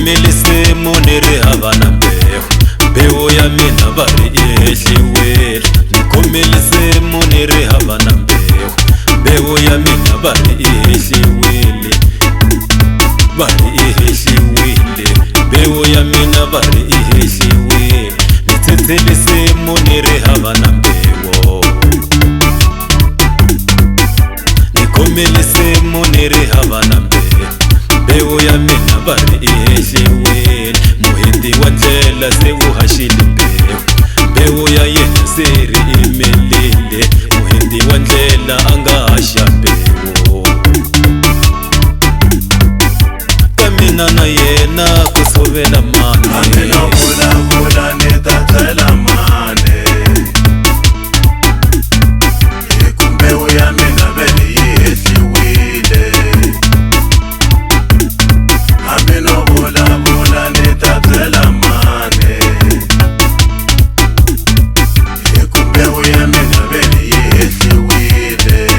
khomelise monere havana mbewu ya mina vari ihehliwile ni khomelise monere havana mbewu ya mina vari ihehliwile mbewu ya mina vari ihehliwile ni tsetselise monere havana mbewu ni khomelise monere havana mbewu ya mina vari ihehliwile muhindi wa ndlela se u hashile mbewu ya yena se ri imelile muhindi wa ndlela anga hasha mbewu ka mina na yena ku sovela mane amina vulavula ni ta tlela mane hi mbewu ya mina vele yi hehliwile amina vulavula ni ta tlela mane hi mbewu ya mina vele yi hehliwile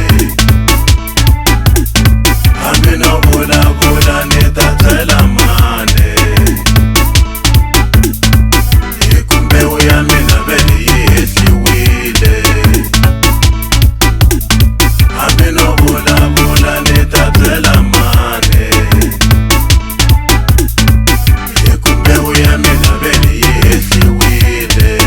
amina vulavula ni ta tlela mane hi mbewu ya mina vele yi hehliwile amina vulavula ni ta tlela mane hi mbewu ya mina vele yi hehliwile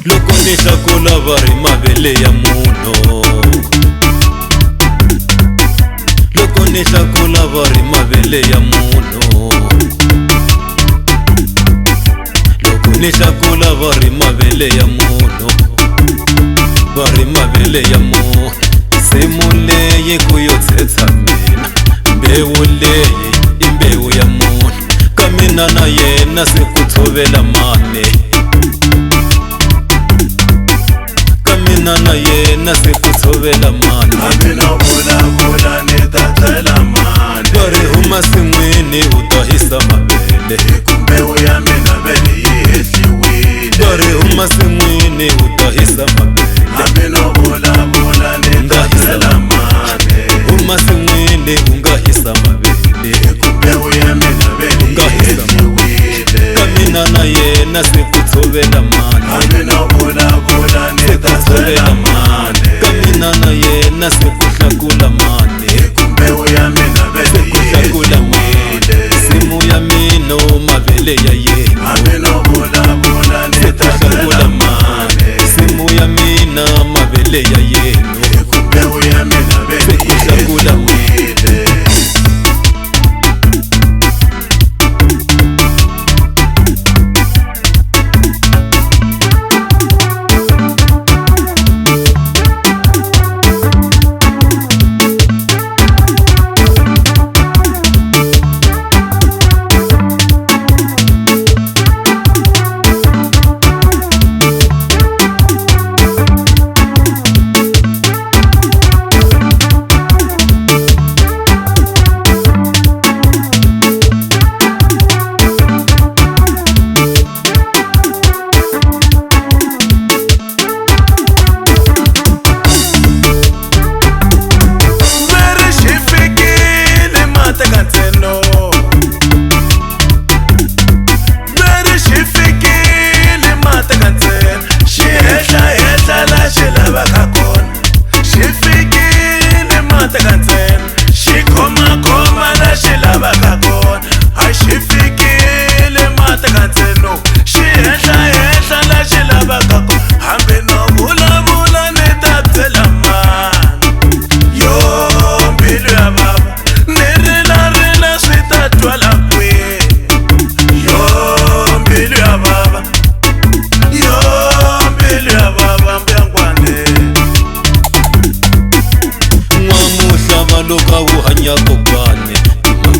loko ni hlakula vari mavele ya munhu loko ni hlakula vari mavele ya munhu loko ni hlakula vari mavele ya munhu vari mavele ya munhu nsimu leyi ku yo tsetsa mina mbewu leyi i mbewu ya munhu ka mina na yena se ku tshovela mane mina na yena se ku tshovela mane amina vulavula ni ta tlela mane vari huma sin'wini u ta hisa mavele hi mbewu ya mina vele yi hehliwile vari huma sin'wini u ta hisa mavele amina vulavula ni ta tlela mane huma sin'wini u nga hisa mavele hi mbewu ya mina vele yi hehliwile ka mina na yena se ku tshovela mane amina vulavula ni ta tlela mane ka mina na yena se ku hlakula mane hi mbewu ya mina vele yi hlakula mane hehliwile nsimu ya mina mavele ya yena amina vulavula ni ta tlela mane nsimu ya mina mavele ya yena hi mbewu ya mina vele yi hlakula mane hehliwile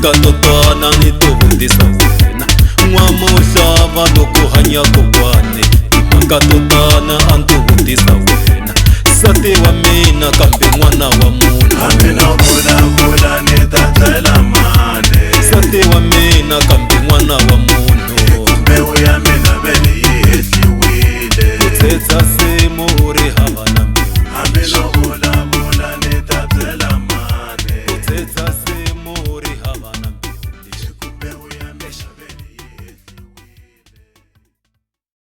timhaka to twana ni to vutisa wena n'wamuxava loko hanya kokwani timhaka to twana a ni to vutisa wena nsati wa mina kambe n'wana wa munhu hambi no vulavula ni ta byela mani nsati wa mina kambe n'wana wa munhu mbewu ya mina vele yi hehliwile ku tsetsa